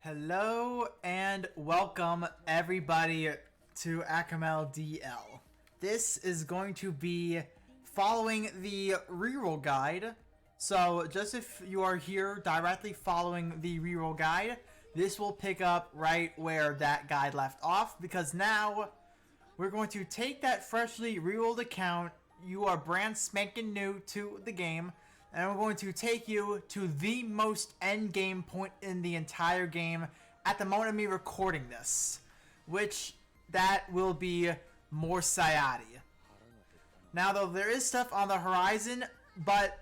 Hello and welcome everybody to Akamel DL. This is going to be following the reroll guide. So just if you are here directly following the reroll guide, this will pick up right where that guide left off, because now we're going to take that freshly rerolled account. You are brand spanking new to the game, and we're going to take you to the most end game point in the entire game at the moment of me recording this, which that will be more Sayati. Now though, there is stuff on the horizon, but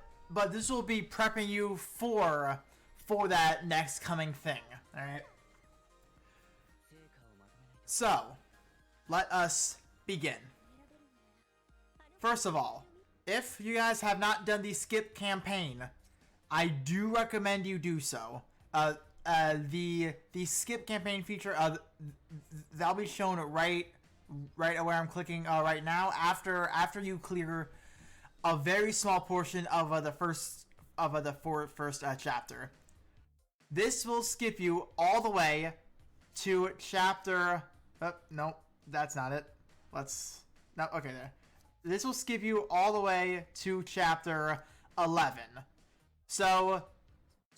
this will be prepping you for that next coming thing. Alright? So, let us begin. First of all, if you guys have not done the skip campaign, I do recommend you do so. The skip campaign feature, that'll be shown right where I'm clicking right now. After you clear a very small portion of the first chapter, this will skip you all the way to chapter. No, that's not it. Okay, there. This will skip you all the way to chapter 11. So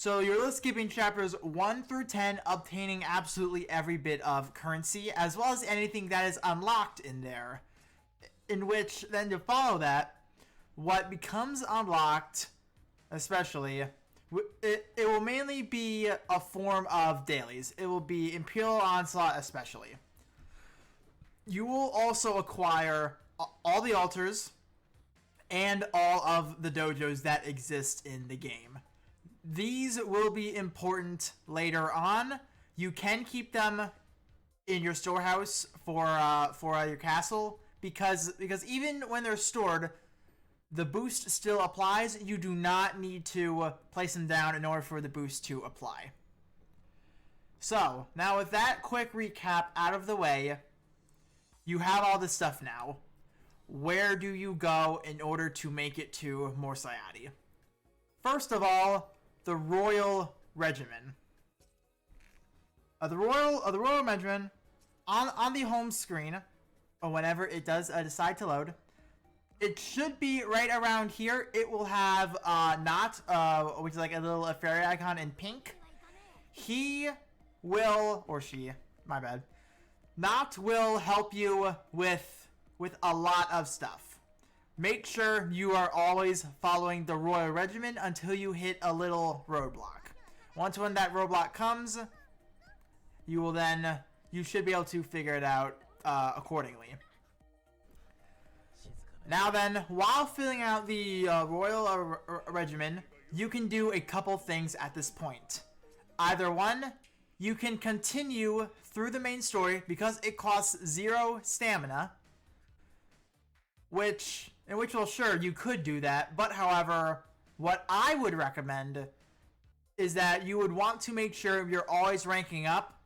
you're skipping chapters 1 through 10, obtaining absolutely every bit of currency, as well as anything that is unlocked in there. In which, then to follow that, what becomes unlocked, especially, it will mainly be a form of dailies. It will be Imperial Onslaught especially. You will also acquire all the altars and all of the dojos that exist in the game. These will be important later on. You can keep them in your storehouse for your castle, because even when they're stored, the boost still applies. You do not need to place them down in order for the boost to apply. So, now with that quick recap out of the way, you have all this stuff now. Where do you go in order to make it to Mor Sayati? First of all, the Royal Regimen. The Royal Regimen, on the home screen, or whenever it does decide to load, it should be right around here. It will have Not, which is like a little fairy icon in pink. He will, or she, my bad. Not will help you with a lot of stuff. Make sure you are always following the Royal Regimen until you hit a little roadblock. Once when that roadblock comes, you should be able to figure it out accordingly. Now then, while filling out the Royal Regimen, you can do a couple things at this point. Either one, you can continue through the main story because it costs 0 stamina, which, well, sure, you could do that, but however, what I would recommend is that you would want to make sure you're always ranking up,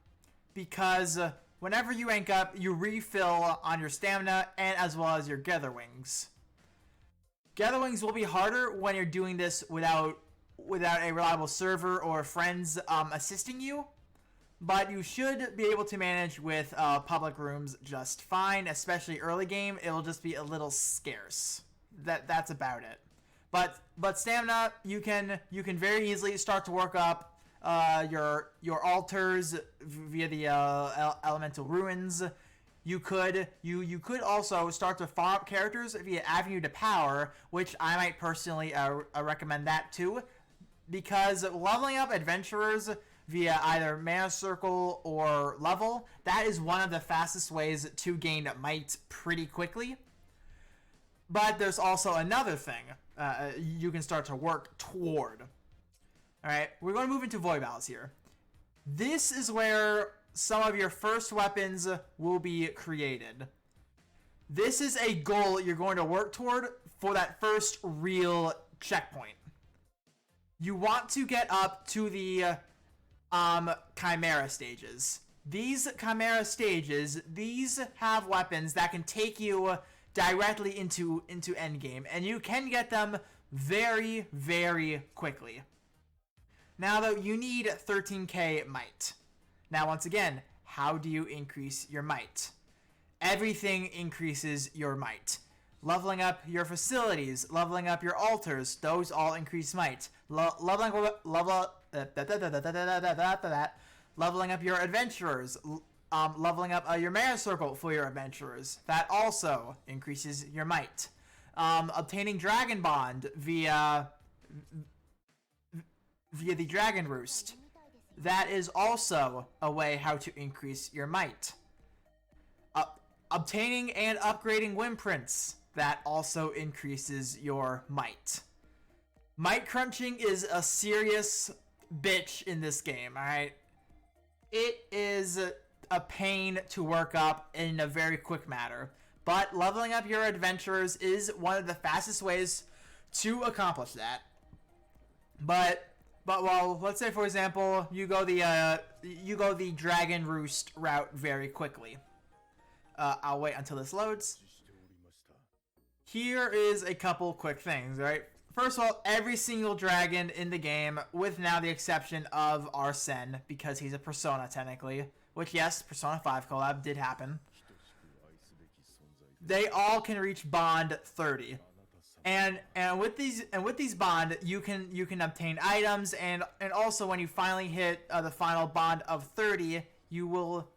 because whenever you rank up, you refill on your stamina and as well as your Gather Wings. Gather Wings will be harder when you're doing this without a reliable server or friends assisting you, but you should be able to manage with public rooms just fine, especially early game. It'll just be a little scarce. That's about it. But stamina, you can very easily start to work up your altars via the elemental ruins. You could also start to farm up characters via Avenue to Power, which I might personally recommend that too, because leveling up adventurers via either mana circle or level, that is one of the fastest ways to gain might pretty quickly. But there's also another thing you can start to work toward. Alright, we're going to move into Void Battles here. This is where some of your first weapons will be created. This is a goal you're going to work toward for that first real checkpoint. You want to get up to the Chimera stages. These Chimera stages, these have weapons that can take you directly into endgame, and you can get them very, very quickly. Now though, you need 13k might. Now, once again, how do you increase your might? Everything increases your might. Leveling up your facilities, leveling up your altars, those all increase might. Leveling up your adventurers, leveling up your mana circle for your adventurers, that also increases your might. Obtaining Dragon Bond via the Dragon Roost, that is also a way how to increase your might. Obtaining and upgrading Wimprints, that also increases your might. Might crunching is a serious bitch in this game, alright? It is a pain to work up in a very quick manner, but leveling up your adventurers is one of the fastest ways to accomplish that. But well, let's say for example you go the Dragon Roost route very quickly. I'll wait until this loads. Here is a couple quick things, right? First of all, every single dragon in the game, with now the exception of Arsene, because he's a Persona technically, which yes, Persona 5 collab did happen. They all can reach Bond 30. And with these bond, you can obtain items, and also when you finally hit the final bond of 30, you will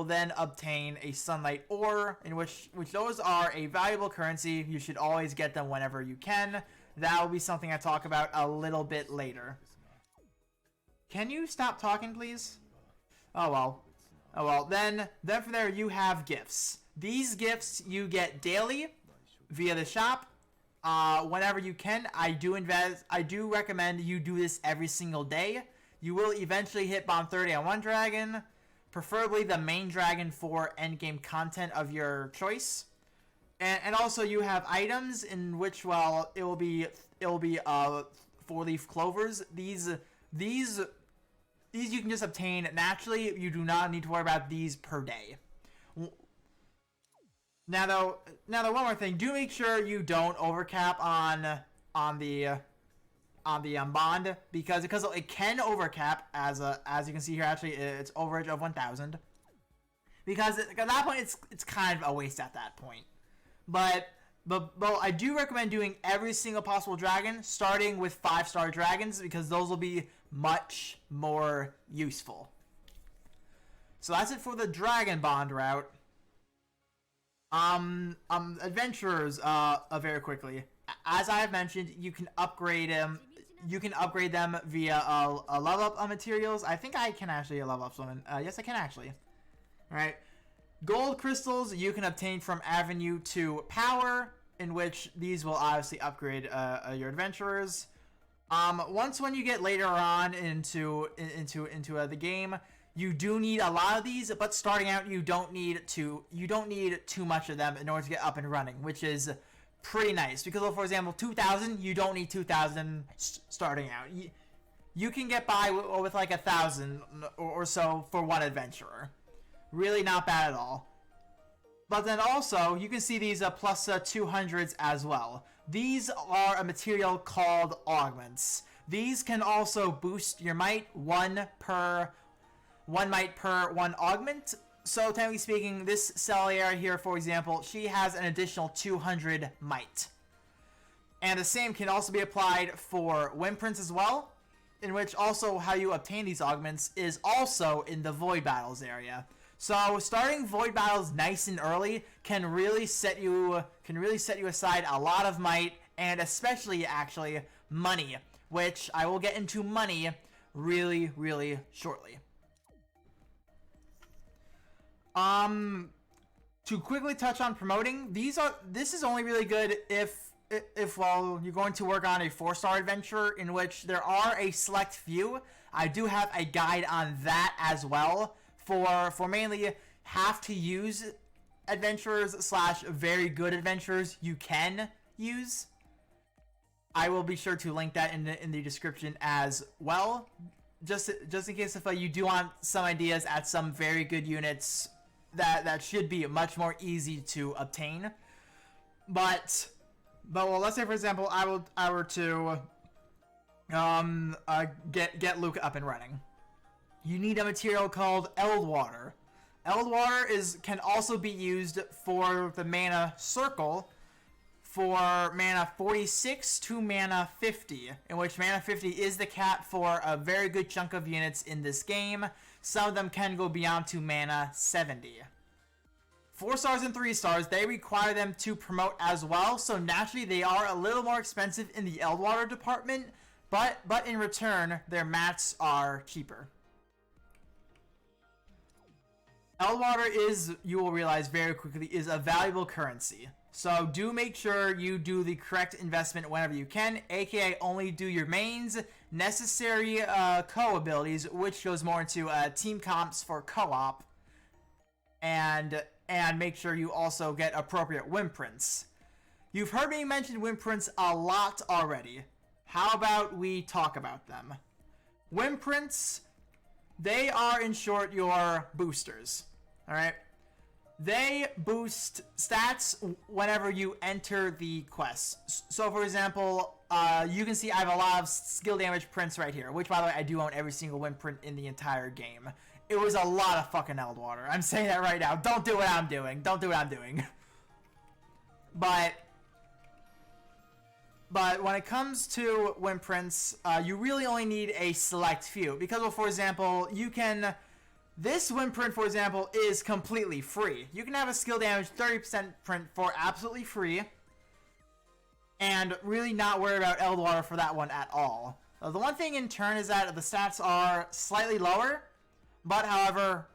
then obtain a sunlight ore, in which those are a valuable currency. You should always get them whenever you can. That will be something I talk about a little bit later. Can you stop talking, please? Oh well. Then from there you have gifts. These gifts you get daily via the shop. Whenever you can. I do recommend you do this every single day. You will eventually hit Bomb 30 on one dragon, preferably the main dragon for endgame content of your choice. And also you have items in which, well, it will be 4-leaf clovers. These you can just obtain naturally. You do not need to worry about these per day. Now though, one more thing. Do make sure you don't overcap on the bond, because it can overcap as you can see here. Actually, it's overage of 1,000. Because at that point, it's kind of a waste at that point. But I do recommend doing every single possible dragon, starting with 5-star dragons, because those will be much more useful. So that's it for the Dragon Bond route. Adventurers, very quickly. As I have mentioned, you can upgrade them. You can upgrade them via a level up on materials. I think I can actually level up someone. Yes, I can actually. All right. Gold crystals you can obtain from Avenue to Power, in which these will obviously upgrade your adventurers. Once when you get later on into the game, you do need a lot of these, but starting out you don't need too much of them in order to get up and running, which is pretty nice. Because, for example, 2,000, you don't need 2,000 starting out. You can get by with like 1,000 or so for one adventurer. Really not bad at all. But then also, you can see these plus 200s as well. These are a material called augments. These can also boost your might, one might per one augment. So technically speaking, this Celiera here, for example, she has an additional 200 might. And the same can also be applied for Wimprints as well, in which also how you obtain these augments is also in the Void Battles area. So starting Void Battles nice and early can really set you aside a lot of might, and especially actually money, which I will get into money really, really shortly. To quickly touch on promoting, this is only really good if well, you're going to work on a 4-star adventure, in which there are a select few. I do have a guide on that as well for mainly have to use adventurers / very good adventurers you can use. I will be sure to link that in the description as well, just in case if you do want some ideas at some very good units that should be much more easy to obtain. But well, let's say for example I were to get Luke up and running. you need a material called Eld Water. Eld Water can also be used for the mana circle for mana 46 to mana 50, in which mana 50 is the cap for a very good chunk of units in this game. Some of them can go beyond to mana 70. 4 stars and 3 stars, they require them to promote as well, so naturally they are a little more expensive in the Eld Water department, but in return, their mats are cheaper. Eld Water is, you will realize very quickly, is a valuable currency. So do make sure you do the correct investment whenever you can, aka only do your mains, necessary co-abilities, which goes more into team comps for co-op, and make sure you also get appropriate Wimprints. You've heard me mention Wimprints a lot already. How about we talk about them? Wimprints, they are in short your boosters. Alright? They boost stats whenever you enter the quest. So for example, you can see I have a lot of skill damage prints right here, which by the way, I do own every single Wimprint in the entire game. It was a lot of fucking Eld Water. I'm saying that right now. Don't do what I'm doing. Don't do what I'm doing. But when it comes to Wimprints, you really only need a select few. Because, well, for example, this Wimprint, for example, is completely free. You can have a skill damage 30% print for absolutely free. And really not worry about Eld Water for that one at all. The one thing in turn is that the stats are slightly lower. But, however,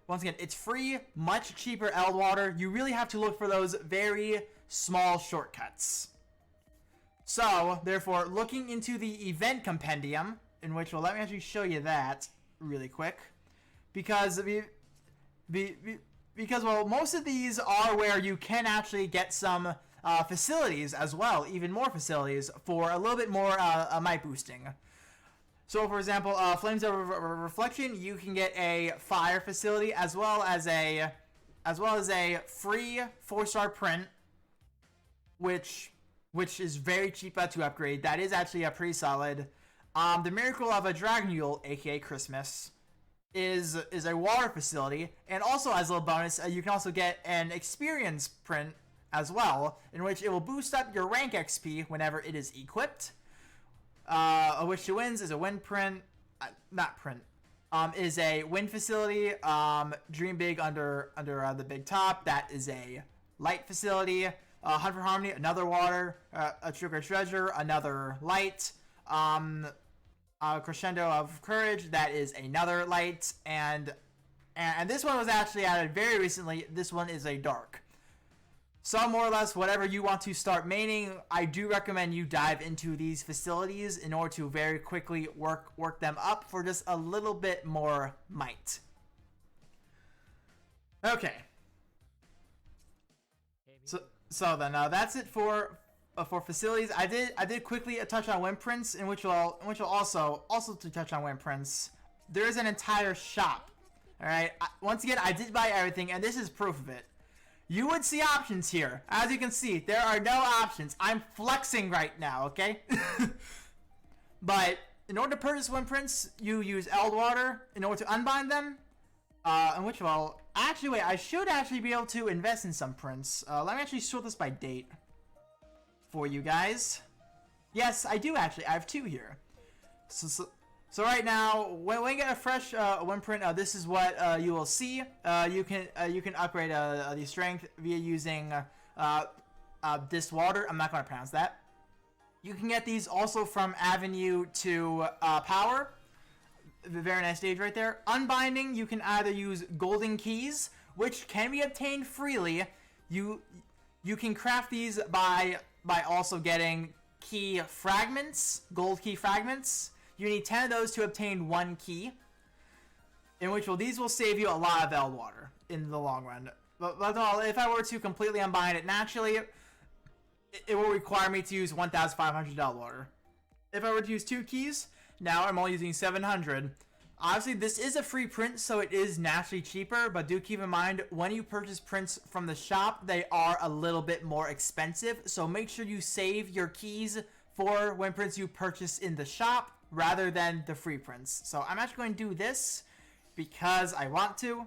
once again, it's free, much cheaper Eld Water. You really have to look for those very small shortcuts. So, therefore, looking into the event compendium, in which, well, let me actually show you that really quick. Because, well, most of these are where you can actually get some facilities as well, even more facilities, for a little bit more might boosting. So, for example, Flames of Reflection, you can get a fire facility as well as a free 4-star print, which is very cheap to upgrade. That is actually a pretty solid. The Miracle of a Dragon Yule, aka Christmas, is a water facility, and also as a little bonus, you can also get an experience print as well, in which it will boost up your rank XP whenever it is equipped. A Wish to Wins is a win print, is a win facility. Dream Big under the big top, that is a light facility. Hunt for Harmony, another water. A Trigger Treasure, another light. Crescendo of Courage, that is another light. And this one was actually added very recently. This one is a dark. So more or less, whatever you want to start maining, I do recommend you dive into these facilities in order to very quickly work them up for just a little bit more might. Okay. So then that's it for facilities. I did quickly touch on Wimprints, in which will also to touch on Wimprints. There is an entire shop. All right. Once again, I did buy everything, and this is proof of it. You would see options here. As you can see, there are no options. I'm flexing right now, okay? But in order to purchase Wimprints, you use Eld Water in order to unbind them. In which, well, actually, wait, I should actually be able to invest in some prints. Let me actually sort this by date for you guys. Yes, I do actually. I have 2 here. So right now, when we get a fresh Wimprint, this is what you will see. You can upgrade the strength via using this water. I'm not going to pronounce that. You can get these also from Avenue to Power. Very nice stage right there. Unbinding, you can either use golden keys, which can be obtained freely. You can craft these by also getting key fragments, gold key fragments. You need 10 of those to obtain 1 key, in which these will save you a lot of Eld Water in the long run. But if I were to completely unbind it naturally, it will require me to use 1,500 Eld Water. If I were to use 2 keys, now I'm only using 700. Obviously, this is a free print, so it is naturally cheaper, but do keep in mind, when you purchase prints from the shop, they are a little bit more expensive, so make sure you save your keys for Wimprints you purchase in the shop, rather than the free prints. So I'm actually going to do this, because I want to.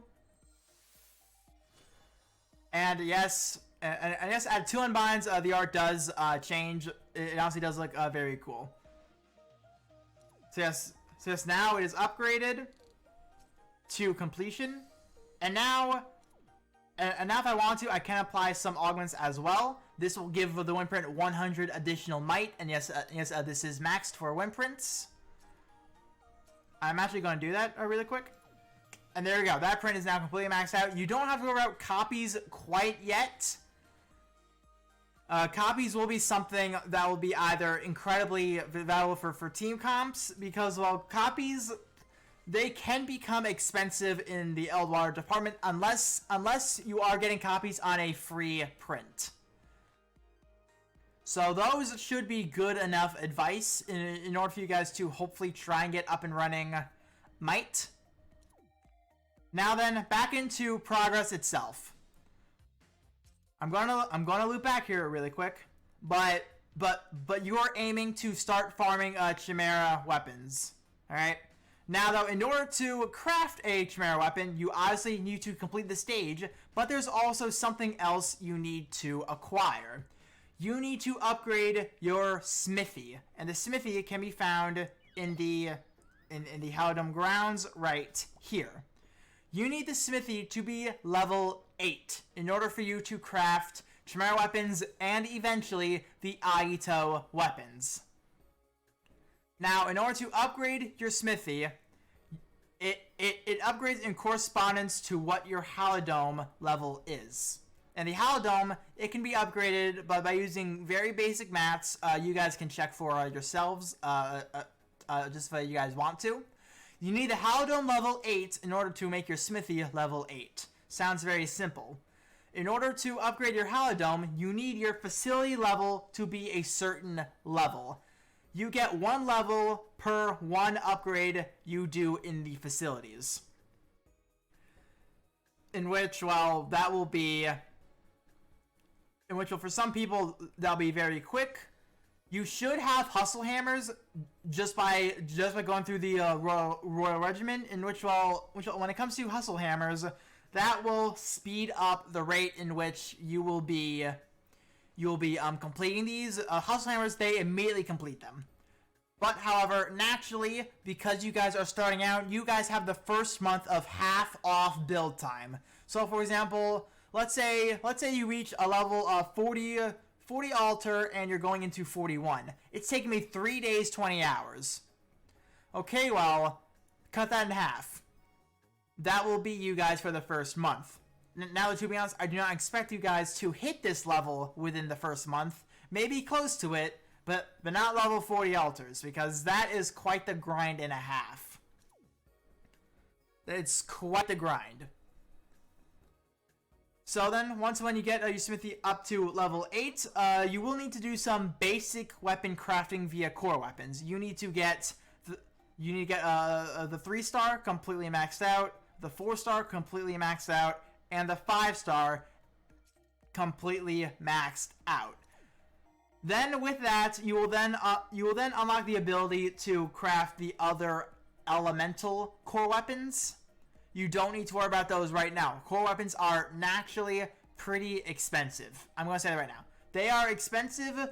And yes, and yes, at 2 unbinds, the art does change. It honestly does look very cool. So yes, now it is upgraded to completion, and now if I want to, I can apply some augments as well. This will give the windprint 100 additional might, and yes, this is maxed for windprints. I'm actually going to do that really quick. And there we go. That print is now completely maxed out. You don't have to go about copies quite yet. Copies will be something that will be either incredibly valuable for team comps, because, well, copies, they can become expensive in the Eldwater department unless you are getting copies on a free print. So those should be good enough advice in order for you guys to hopefully try and get up and running might. Now then, back into progress itself. I'm gonna loop back here really quick, but you are aiming to start farming Chimera Weapons. All right. Now though, in order to craft a Chimera Weapon, you obviously need to complete the stage, but there's also something else you need to acquire. You need to upgrade your smithy, and the smithy can be found in the Halidom grounds right here. You need the smithy to be level 8 in order for you to craft Chimera Weapons and eventually the Agito Weapons. Now, in order to upgrade your smithy, it upgrades in correspondence to what your Halidom level is. And the Halidom, it can be upgraded by using very basic maths. You guys can check for yourselves, just if you guys want to. You need a Halidom level 8 in order to make your smithy level 8. Sounds very simple. In order to upgrade your Halidom, you need your facility level to be a certain level. You get 1 level per 1 upgrade you do in the facilities. In which, well, that will be... In which, well, for some people, that'll be very quick. You should have hustle hammers just by going through the Royal Regimen, in which when it comes to hustle hammers, that will speed up the rate in which you'll be completing these hustle hammers. They immediately complete them. But however, naturally, because you guys are starting out, you guys have the first month of half off build time. So for example, let's say you reach a level of 40 altar and you're going into 41. It's taking me 3 days, 20 hours. Okay, well, cut that in half. That will be you guys for the first month. Now, to be honest, I do not expect you guys to hit this level within the first month. Maybe close to it, but not level 40 altars, because that is quite the grind and a half. It's quite the grind. So then, when you get your smithy up to level 8, you will need to do some basic weapon crafting via core weapons. You need to get the 3-star completely maxed out, the 4-star completely maxed out, and the 5-star completely maxed out. Then with that, you will then unlock the ability to craft the other elemental core weapons. You don't need to worry about those right now. Core weapons are naturally pretty expensive. I'm going to say that right now. They are expensive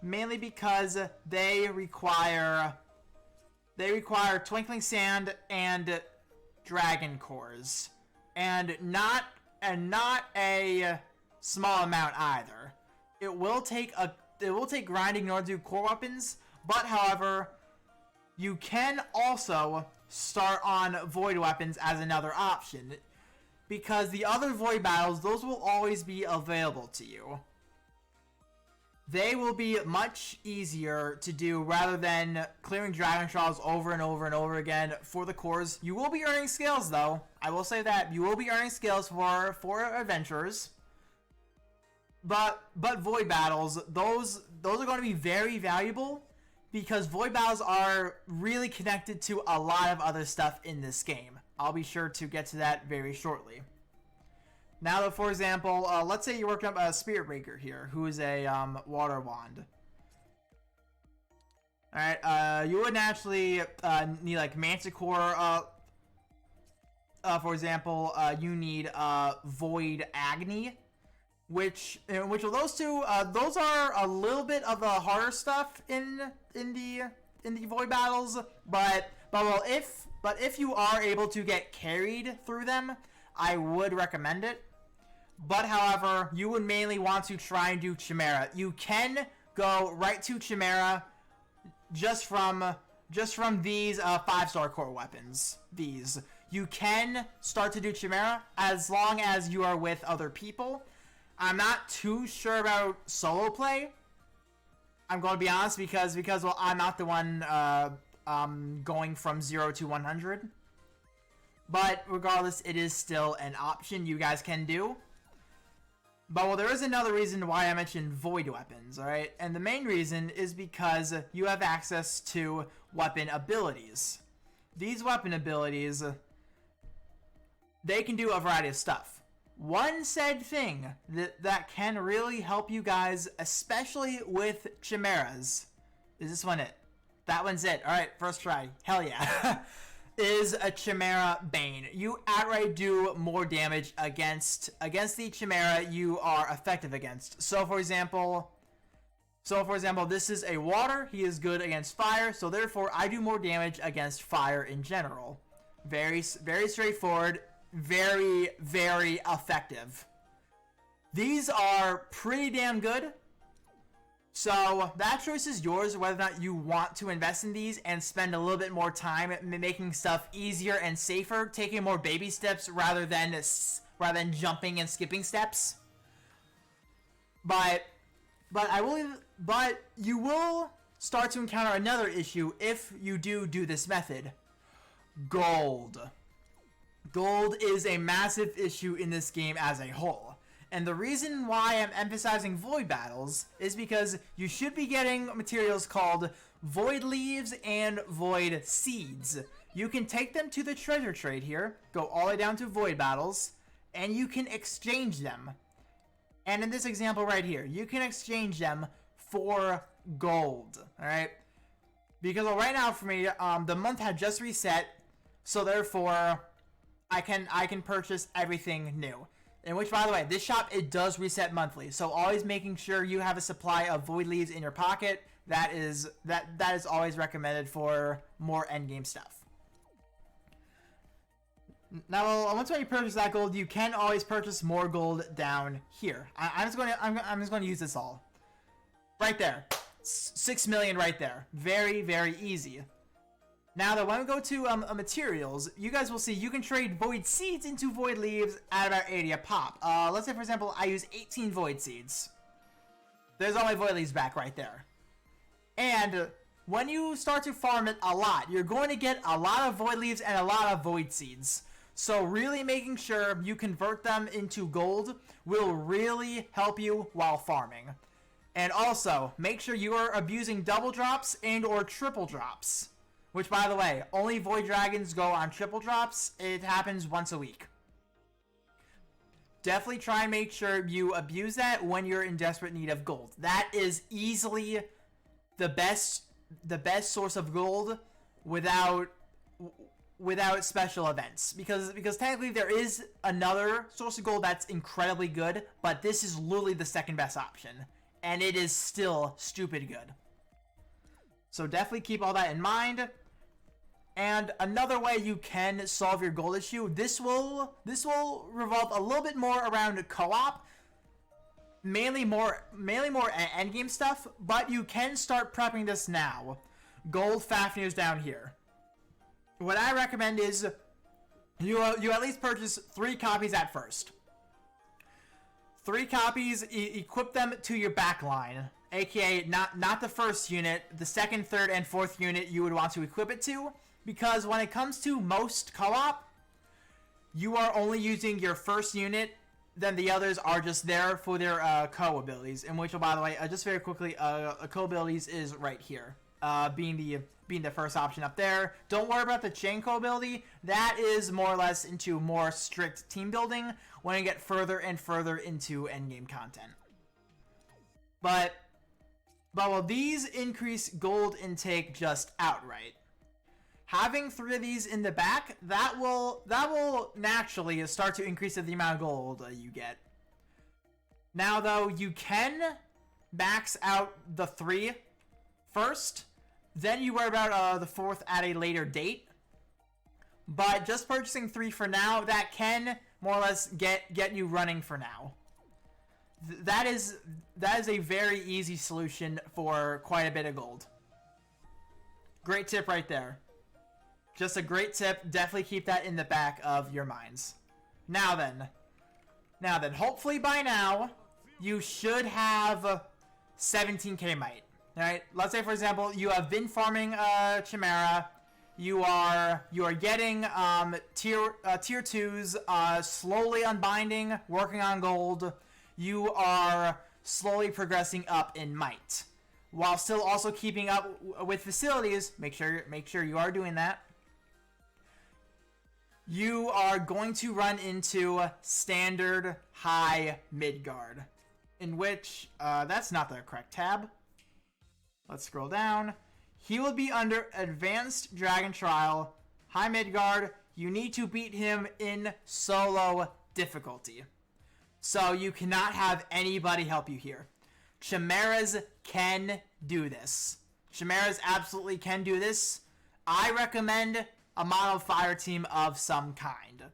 mainly because they require Twinkling Sand and Dragon Cores. And not a small amount either. It will take grinding in order to do core weapons, but however, you can also start on void weapons as another option, because the other void battles, those will always be available to you. They will be much easier to do rather than clearing dragon trials over and over and over again for the cores. You will be earning skills though. I will say that you will be earning skills for adventurers. But void battles, those are going to be very valuable, because void battles are really connected to a lot of other stuff in this game. I'll be sure to get to that very shortly. Now, for example, let's say you're working up a Spirit Breaker here, who is a water wand. Alright, you would naturally need like Manticore for example, you need Void Agni, which of those two, those are a little bit of the harder stuff in the Void battles, but if you are able to get carried through them, I would recommend it. But however, you would mainly want to try and do Chimera. You can go right to Chimera just from these 5-star core weapons. These. You can start to do Chimera as long as you are with other people. I'm not too sure about solo play. I'm going to be honest because well, I'm not the one going from 0 to 100. But regardless, it is still an option you guys can do. But well, there is another reason why I mentioned Void Weapons, alright? And the main reason is because you have access to weapon abilities. These weapon abilities, they can do a variety of stuff. One said thing that can really help you guys, especially with Chimeras. Is this one it? That one's it. Alright, first try. Hell yeah. Is a Chimera Bane. You outright do more damage against the Chimera you are effective against. So for example, this is a water. He is good against fire, so therefore I do more damage against fire in general. Very straightforward, very effective. These are pretty damn good. So that choice is yours, whether or not you want to invest in these and spend a little bit more time making stuff easier and safer, taking more baby steps rather than jumping and skipping steps. But you will start to encounter another issue if you do this method. Gold. Gold is a massive issue in this game as a whole. And the reason why I'm emphasizing Void battles is because you should be getting materials called Void Leaves and Void Seeds. You can take them to the treasure trade here, go all the way down to Void battles, and you can exchange them. And in this example right here, you can exchange them for gold, alright? Because well, right now for me, the month had just reset, so therefore I can purchase everything new. In which, by the way, this shop, it does reset monthly. So always making sure you have a supply of Void Leaves in your pocket. That is always recommended for more endgame stuff. Now, once you purchase that gold, you can always purchase more gold down here. I'm just going to use this all. Right there. 6 million right there. Very easy. Now that when we go to materials, you guys will see you can trade Void Seeds into Void Leaves at about 80 a pop. Let's say, for example, I use 18 Void Seeds. There's all my Void Leaves back right there. And when you start to farm it a lot, you're going to get a lot of Void Leaves and a lot of Void Seeds. So really making sure you convert them into gold will really help you while farming. And also, make sure you are abusing double drops and or triple drops. Which, by the way, only Void Dragons go on triple drops. It happens once a week. Definitely try and make sure you abuse that when you're in desperate need of gold. That is easily the best source of gold without special events. Because technically there is another source of gold that's incredibly good, but this is literally the second best option. And it is still stupid good. So definitely keep all that in mind. And another way you can solve your gold issue, this will revolve a little bit more around co-op, mainly more endgame stuff, but you can start prepping this now. Gold Fafnir's down here. What I recommend is you at least purchase 3 copies at first. 3 copies, equip them to your backline, aka not the first unit, the second, third, and fourth unit you would want to equip it to. Because when it comes to most co-op, you are only using your first unit, then the others are just there for their co-abilities. In which, by the way, just very quickly, co-abilities is right here, being the first option up there. Don't worry about the chain co-ability. That is more or less into more strict team building when you get further and further into endgame content. But will these increase gold intake just outright? having 3 of these in the back, that will naturally start to increase the amount of gold you get. Now, though, you can max out the 3 first, then you worry about the 4th at a later date. But just purchasing 3 for now, that can more or less get you running for now. That is a very easy solution for quite a bit of gold. Great tip right there. Just a great tip. Definitely keep that in the back of your minds. Now then, hopefully by now, you should have 17k might. Alright, let's say for example, you have been farming Chimera. You are getting tier 2s, slowly unbinding, working on gold. You are slowly progressing up in might, while still also keeping up with facilities. Make sure you are doing that. You are going to run into standard High Midgard, in which that's not the correct tab. Let's scroll down. He will be under Advanced Dragon Trial. High Midgard, you need to beat him in solo difficulty. So you cannot have anybody help you here. Chimeras can do this. Chimeras absolutely can do this. I recommend a mono fire team of some kind.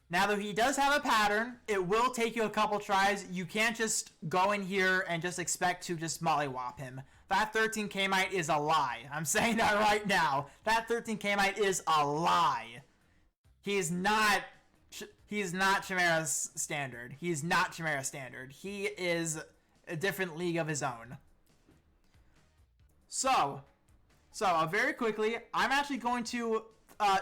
Now, though he does have a pattern, it will take you a couple tries. You can't just go in here and just expect to just mollywop him. That 13k might is a lie. I'm saying that right now. That 13k might is a lie. He's not Chimera's standard. He's not Chimera standard. He is a different league of his own. So very quickly, I'm actually going to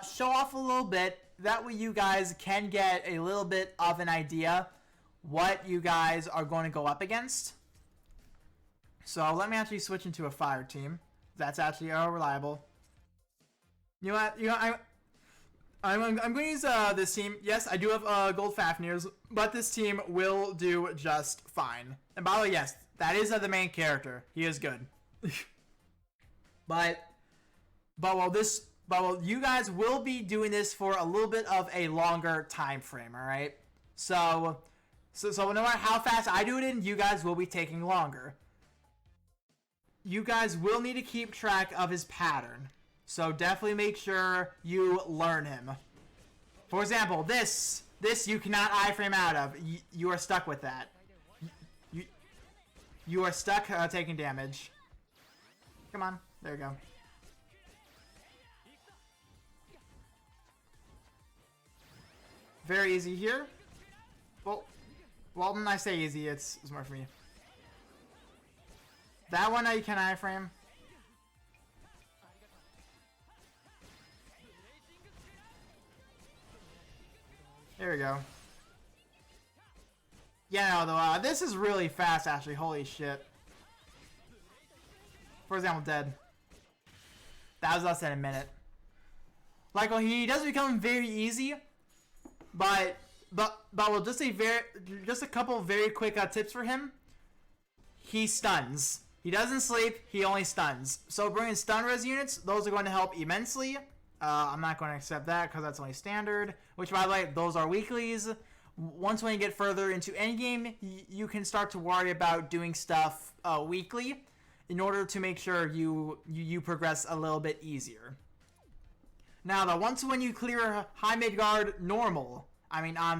show off a little bit. That way you guys can get a little bit of an idea what you guys are going to go up against. So let me actually switch into a fire team. That's actually reliable. You know what? I'm going to use this team. Yes, I do have gold Fafnirs, but this team will do just fine. And by the way, yes, that is the main character. He is good. But you guys will be doing this for a little bit of a longer time frame, all right? So no matter how fast I do it in, you guys will be taking longer. You guys will need to keep track of his pattern. So definitely make sure you learn him. For example, this you cannot iframe out of. You are stuck with that. You are stuck taking damage. Come on, there you go. Very easy here. Well, when I say easy, it's more for me. That one you can iframe. There we go. Yeah, no, though, this is really fast, actually. Holy shit. For example, dead. That was less than a minute. Like, well, he does become very easy, but well, just a couple of very quick tips for him. He stuns. He doesn't sleep. He only stuns. So bringing stun res units, those are going to help immensely. I'm not going to accept that because that's only standard. Which, by the way, those are weeklies. Once when you get further into endgame, you can start to worry about doing stuff weekly in order to make sure you progress a little bit easier. Now, though, once when you clear High Midgard normal, I mean on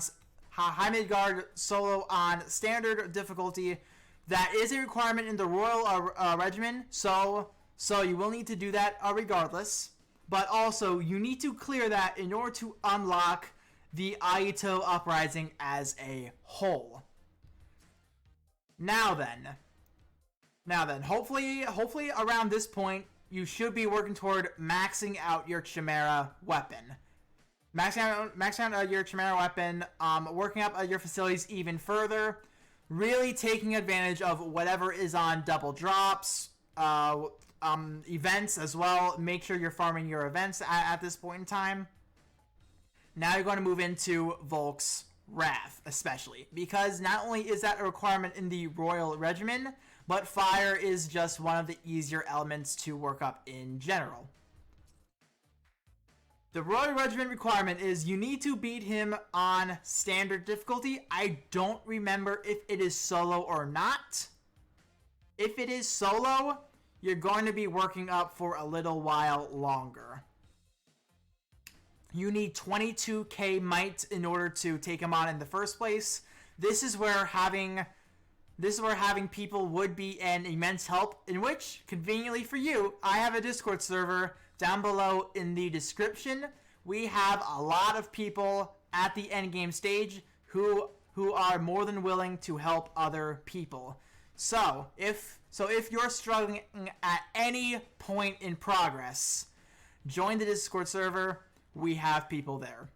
High Midgard solo on standard difficulty, that is a requirement in the Royal Regimen, so you will need to do that regardless. But also, you need to clear that in order to unlock the Agito Uprising as a whole. Now then, hopefully around this point, you should be working toward maxing out your Chimera weapon. Maxing out your Chimera weapon, working up your facilities even further, really taking advantage of whatever is on double drops, events as well. Make sure you're farming your events at this point in time. Now you're going to move into Volk's Wrath, especially, because not only is that a requirement in the Royal Regimen, but fire is just one of the easier elements to work up in general. The Royal Regimen requirement is you need to beat him on standard difficulty. I don't remember if it is solo or not. If it is solo, you're going to be working up for a little while longer. You need 22k might in order to take him on in the first place. This is where having people would be an immense help, in which, conveniently for you, I have a Discord server down below in the description. We have a lot of people at the endgame stage who are more than willing to help other people. So if you're struggling at any point in progress, join the Discord server. We have people there.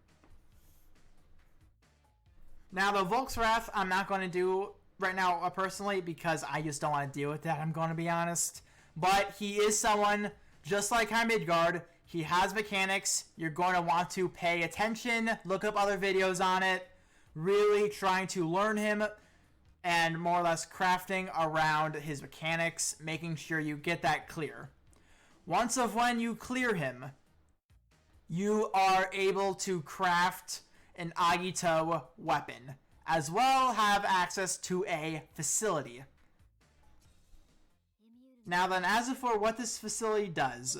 Now the Volkswrath I'm not going to do right now personally because I just don't want to deal with that, I'm going to be honest. But he is someone, just like High Midgard, he has mechanics. You're going to want to pay attention, look up other videos on it, really trying to learn him and more or less crafting around his mechanics, making sure you get that clear. Once when you clear him, you are able to craft an Agito weapon, as well have access to a facility. Now then, as for what this facility does,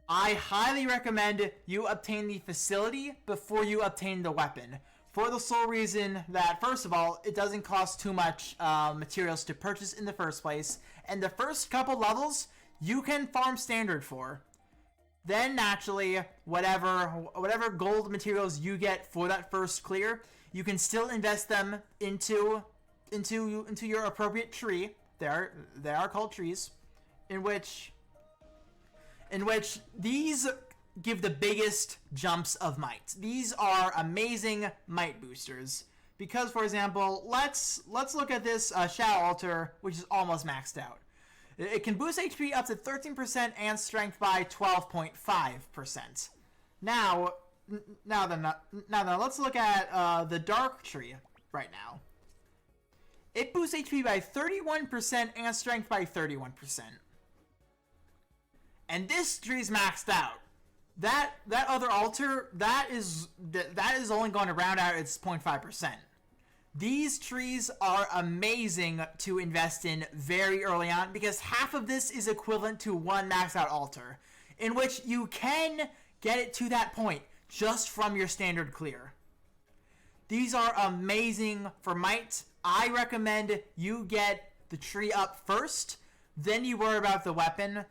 I highly recommend you obtain the facility before you obtain the weapon, for the sole reason that, first of all, it doesn't cost too much materials to purchase in the first place, and the first couple levels you can farm standard for. Then naturally, whatever gold materials you get for that first clear, you can still invest them into your appropriate tree. They are called trees, in which these give the biggest jumps of might. These are amazing might boosters. Because, for example, let's look at this Shadow Altar, which is almost maxed out. It can boost HP up to 13% and strength by 12.5%. Now let's look at the Dark Tree right now. It boosts HP by 31% and strength by 31%. And this tree's maxed out. That other altar, that is only going to round out its 0.5%. These trees are amazing to invest in very early on because half of this is equivalent to one maxed out altar, in which you can get it to that point just from your standard clear. These are amazing for might. I recommend you get the tree up first, then you worry about the weapon,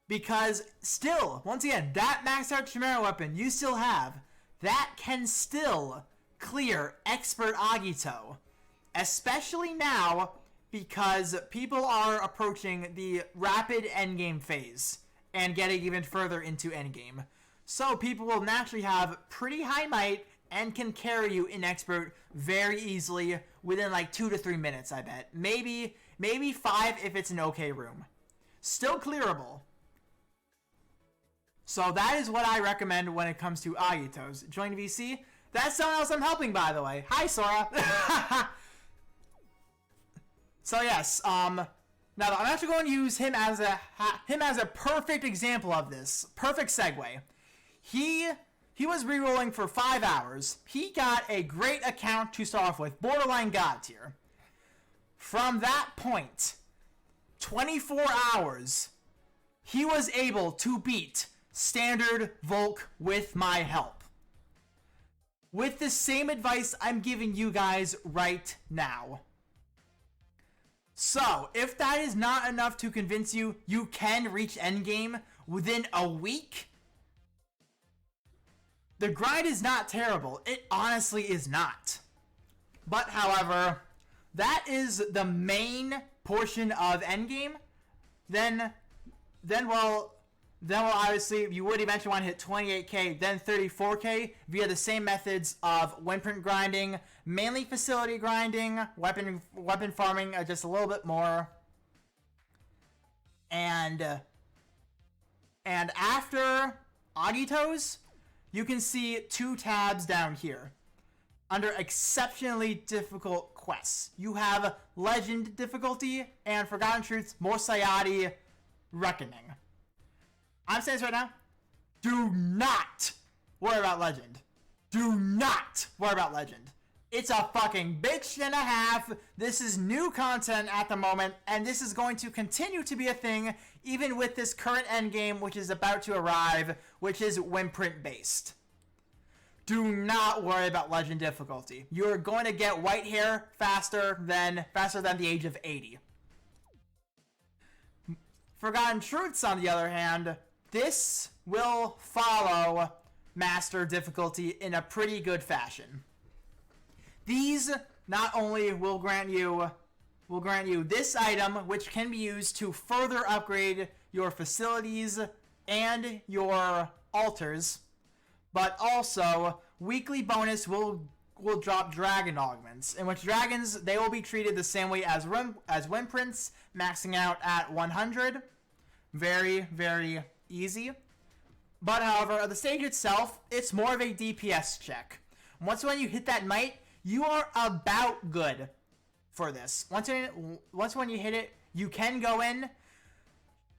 because still, once again, that maxed out Chimera weapon you still have, that can still clear Expert Agito, especially now because people are approaching the rapid endgame phase and getting even further into endgame. So people will naturally have pretty high might and can carry you in Expert very easily within like 2 to 3 minutes, I bet. Maybe 5 if it's an okay room. Still clearable. So that is what I recommend when it comes to Agitos. Join VC. That's someone else I'm helping, by the way. Hi, Sora. So yes, now I'm actually going to use him as a perfect example of this. Perfect segue. He was rerolling for 5 hours. He got a great account to start off with, borderline god tier. From that point, 24 hours, he was able to beat standard Volk with my help. With the same advice I'm giving you guys right now. So, if that is not enough to convince you you can reach endgame within a week, the grind is not terrible. It honestly is not. But, however, that is the main portion of endgame. Then obviously you would eventually want to hit 28k, then 34k via the same methods of windprint grinding, mainly facility grinding, weapon farming just a little bit more, and after Agitos, you can see 2 tabs down here under exceptionally difficult quests. You have Legend difficulty and Forgotten Truths, More Sayati, Reckoning. I'm saying this right now, do not worry about Legend. Do not worry about Legend. It's a fucking bitch and a half. This is new content at the moment, and this is going to continue to be a thing even with this current endgame, which is about to arrive, which is Wimprint based. Do not worry about Legend difficulty. You're going to get white hair faster than the age of 80. Forgotten Truths, on the other hand, this will follow Master difficulty in a pretty good fashion. These not only will grant you this item, which can be used to further upgrade your facilities and your altars, but also weekly bonus will drop dragon augments, in which dragons, they will be treated the same way as Wimprints, maxing out at 100. Very, very easy. But however, the stage itself, it's more of a DPS check. Once when you hit that knight, you are about good for this. Once when you hit it, you can go in.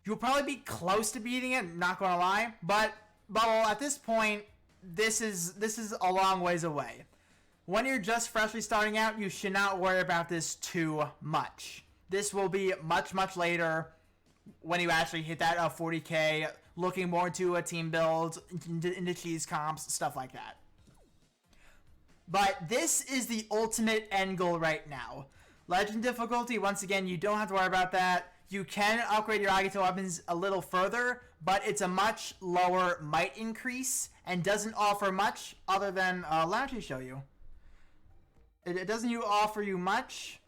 You'll probably be close to beating it, not gonna lie. But at this point, this is a long ways away. When you're just freshly starting out, you should not worry about this too much. This will be much, much later when you actually hit that 40k, looking more into a team build, into cheese comps, stuff like that. But this is the ultimate end goal right now. Legend difficulty, once again, you don't have to worry about that. You can upgrade your Agito Weapons a little further, but it's a much lower might increase and doesn't offer much other than, let me actually show you. It doesn't offer you much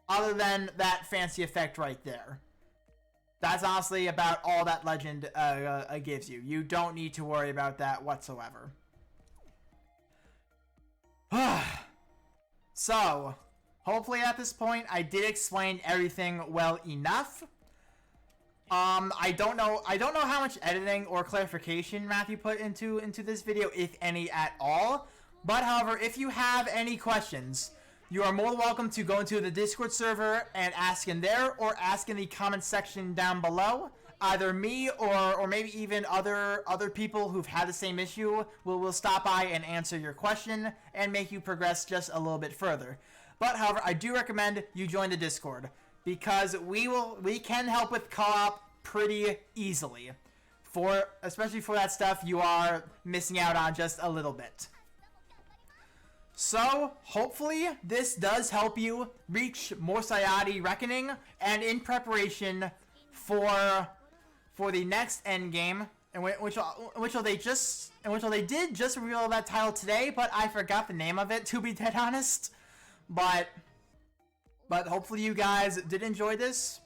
other than that fancy effect right there. That's honestly about all that Legend gives you. You don't need to worry about that whatsoever. So, hopefully at this point I did explain everything well enough. I don't know how much editing or clarification Matthew put into this video, if any at all. But however, if you have any questions, you are more than welcome to go into the Discord server and ask in there, or ask in the comment section down below. Either me or maybe even other people who've had the same issue will stop by and answer your question and make you progress just a little bit further. But however, I do recommend you join the Discord, because we can help with co-op pretty easily. Especially for that stuff you are missing out on just a little bit. So, hopefully, this does help you reach more Sayadi Reckoning, and in preparation for the next endgame, in which they did just reveal that title today, but I forgot the name of it, to be dead honest. But hopefully you guys did enjoy this,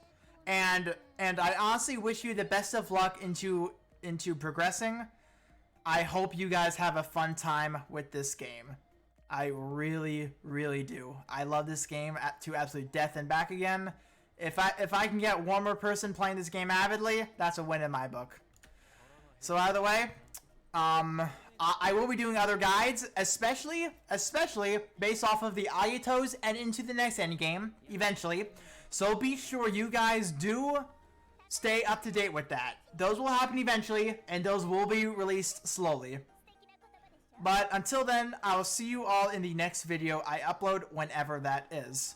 and I honestly wish you the best of luck into progressing. I hope you guys have a fun time with this game. I really, really do. I love this game to absolute death and back again. If I can get one more person playing this game avidly, that's a win in my book. So either way, I will be doing other guides, especially based off of the Agitos and into the next endgame eventually. So be sure you guys do stay up to date with that. Those will happen eventually, and those will be released slowly. But until then, I will see you all in the next video I upload, whenever that is.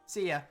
See ya.